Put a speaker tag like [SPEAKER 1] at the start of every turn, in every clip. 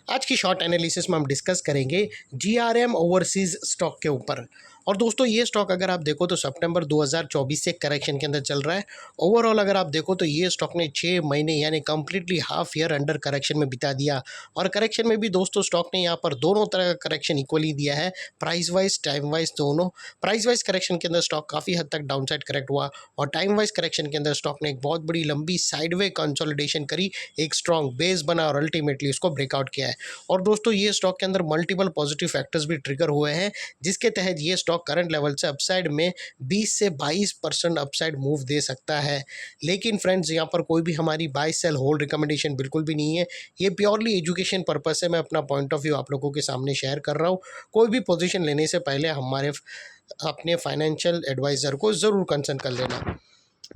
[SPEAKER 1] आज की short analysis में हम डिस्कस करेंगे जीआरएम ओवरसीज स्टॉक के ऊपर। और दोस्तों ये स्टॉक अगर आप देखो तो सितंबर 2024 से करेक्शन के अंदर चल रहा है। ओवरऑल अगर आप देखो तो ये स्टॉक ने 6 महीने यानी completely half year under correction में बिता दिया। और करेक्शन में भी दोस्तों स्टॉक ने यहाँ पर दोनों तरह का करेक्शन इक्वली दिया है, प्राइस वाइज टाइम वाइज दोनों। प्राइस वाइज करेक्शन के अंदर स्टॉक काफ़ी हद तक डाउन साइड करेक्ट हुआ और टाइम वाइज करेक्शन के अंदर स्टॉक ने एक बहुत बड़ी लंबी साइडवे कंसोलिडेशन करी, एक स्ट्रॉन्ग बेस बना और अल्टीमेटली उसको ब्रेकआउट किया है। और दोस्तों ये स्टॉक के अंदर मल्टीपल पॉजिटिव फैक्टर्स भी ट्रिगर हुए हैं, जिसके तहत ये स्टॉक करंट लेवल से अपसाइड में 20 से 22% अपसाइड मूव दे सकता है। लेकिन फ्रेंड्स यहाँ पर कोई भी हमारी बाय सेल होल्ड रिकमेंडेशन बिल्कुल भी नहीं है। ये प्योरली एजुकेशन पर्पस से मैं अपना पॉइंट ऑफ व्यू आप लोगों के सामने शेयर कर रहा हूँ। कोई भी पोजीशन लेने से पहले हमारे अपने फाइनेंशियल एडवाइज़र को ज़रूर कंसल्ट कर लेना।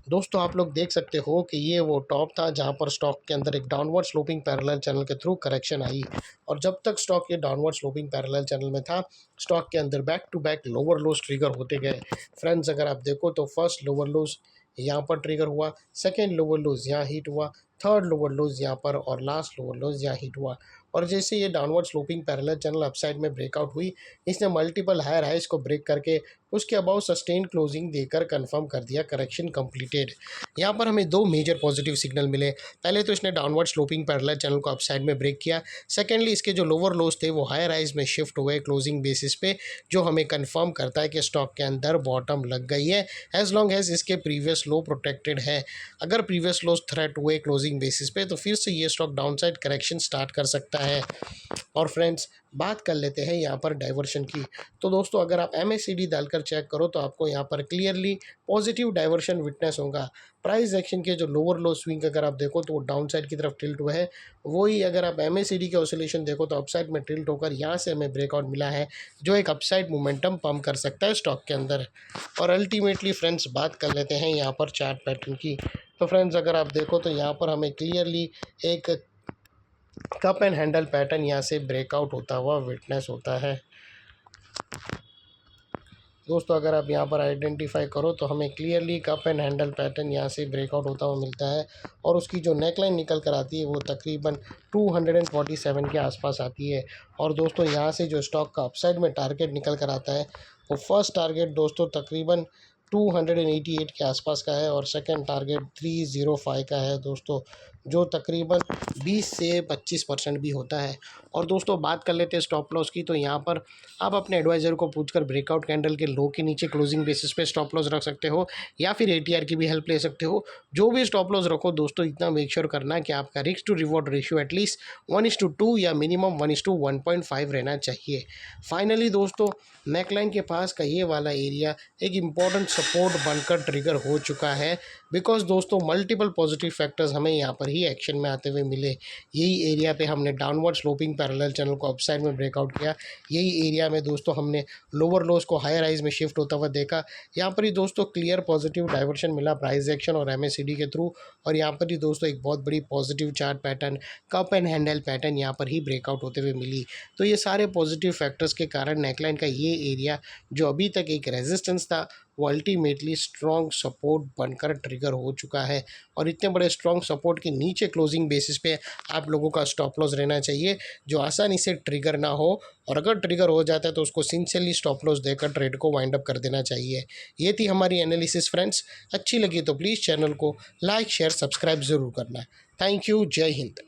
[SPEAKER 1] दोस्तों आप लोग देख सकते हो कि ये वो टॉप था जहां पर स्टॉक के अंदर एक डाउनवर्ड स्लोपिंग पैरेलल चैनल के थ्रू करेक्शन आई। और जब तक स्टॉक ये डाउनवर्ड स्लोपिंग पैरेलल चैनल में था, स्टॉक के अंदर back to back lower lows trigger होते गए। फ्रेंड्स अगर आप देखो तो फर्स्ट लोअर लोज यहाँ पर ट्रिगर हुआ, सेकेंड लोअर लोज यहाँ हिट हुआ, थर्ड लोअर लोज यहाँ पर और लास्ट लोअर लोज यहाँ हिट हुआ। और जैसे ये downward sloping parallel channel upside में ब्रेकआउट हुई, इसने मल्टीपल हायर हाइज को ब्रेक करके उसके अबाउ सस्टेन क्लोजिंग देकर कंफर्म कर दिया करेक्शन कंप्लीटेड। यहाँ पर हमें दो मेजर पॉजिटिव सिग्नल मिले। पहले तो इसने डाउनवर्ड स्लोपिंग पैरेलल चैनल को अपसाइड में ब्रेक किया। सेकेंडली इसके जो लोअर लोज थे वो हायर हाइज में शिफ्ट हुए क्लोजिंग बेसिस पे, जो हमें कंफर्म करता है कि स्टॉक के अंदर बॉटम लग गई है एज लॉन्ग एज इसके प्रीवियस लो प्रोटेक्टेड है। अगर प्रीवियस लोज थ्रेट हुए क्लोजिंग बेसिस पे तो फिर से ये स्टॉक डाउनसाइड करेक्शन स्टार्ट कर सकता है। और फ्रेंड्स बात कर लेते हैं यहाँ पर डाइवर्शन की। तो दोस्तों अगर आप MACD डालकर चेक करो तो आपको यहाँ पर क्लियरली पॉजिटिव डाइवर्शन विटनेस होगा। प्राइस एक्शन के जो लोअर लो स्विंग अगर आप देखो तो वो डाउन साइड की तरफ टिल्ट हुआ है, वही अगर आप MACD के ऑसिलेशन देखो तो अपसाइड में टिल्ट होकर यहाँ से हमें ब्रेकआउट मिला है, जो एक अपसाइड मोमेंटम पंप कर सकता है स्टॉक के अंदर। और अल्टीमेटली फ्रेंड्स बात कर लेते हैं यहाँ पर चार्ट पैटर्न की। तो फ्रेंड्स अगर आप देखो तो यहाँ पर हमें क्लियरली एक कप एंड हैंडल पैटर्न यहाँ से ब्रेकआउट होता हुआ विटनेस होता है। दोस्तों अगर आप यहाँ पर आइडेंटिफाई करो तो हमें clearly cup and handle pattern यहाँ से ब्रेकआउट होता हुआ मिलता है। और उसकी जो नेकलाइन निकल कर आती है वो तकरीबन 247 के आसपास आती है। और दोस्तों यहाँ से जो स्टॉक का अपसाइड में टारगेट निकल कर आता है, वो फर्स्ट टारगेट दोस्तों तकरीबन 288 के आसपास का है और सेकंड टारगेट 305 का है दोस्तों, जो तकरीबन 20 से 25% भी होता है। और दोस्तों बात कर लेते हैं स्टॉप लॉस की। तो यहाँ पर आप अपने एडवाइज़र को पूछकर ब्रेकआउट कैंडल के लो के नीचे क्लोजिंग बेसिस पे स्टॉप लॉस रख सकते हो, या फिर ATR की भी हेल्प ले सकते हो। जो भी स्टॉप लॉस रखो दोस्तों, इतना मेक श्योर करना कि आपका risk to reward ratio at least 1:2 या मिनिमम 1:1.5 रहना चाहिए। फाइनली दोस्तों नेकलाइन के पास का ये वाला एरिया एक इम्पॉर्टेंट सपोर्ट बनकर ट्रिगर हो चुका है, बिकॉज दोस्तों मल्टीपल पॉजिटिव फैक्टर्स हमें यहाँ पर ही एक्शन में आते हुए मिले। यही एरिया पे हमने डाउनवर्ड स्लोपिंग पैरेलल चैनल को अपसाइड में ब्रेकआउट किया। यही एरिया में दोस्तों हमने लोअर लोज को हायर हाइज में शिफ्ट होता हुआ देखा। यहाँ पर ही दोस्तों क्लियर पॉजिटिव डाइवर्शन मिला प्राइस एक्शन और MACD के थ्रू। और यहाँ पर ही दोस्तों एक बहुत बड़ी positive chart pattern cup and handle pattern यहाँ पर ही ब्रेकआउट होते हुए मिली। तो ये सारे पॉजिटिव फैक्टर्स के कारण नेकलाइन का ये एरिया जो अभी तक एक रेजिस्टेंस था, वो अल्टीमेटली स्ट्रॉन्ग सपोर्ट बनकर ट्रिगर हो चुका है। और इतने बड़े स्ट्रॉन्ग सपोर्ट के नीचे क्लोजिंग बेसिस पे आप लोगों का स्टॉप लॉस रहना चाहिए, जो आसानी से ट्रिगर ना हो। और अगर ट्रिगर हो जाता है तो उसको सिंसियरली स्टॉप लॉस देकर ट्रेड को वाइंड अप कर देना चाहिए। ये थी हमारी एनालिसिस फ्रेंड्स। अच्छी लगी तो प्लीज़ चैनल को लाइक शेयर सब्सक्राइब ज़रूर करना। Thank you. जय हिंद।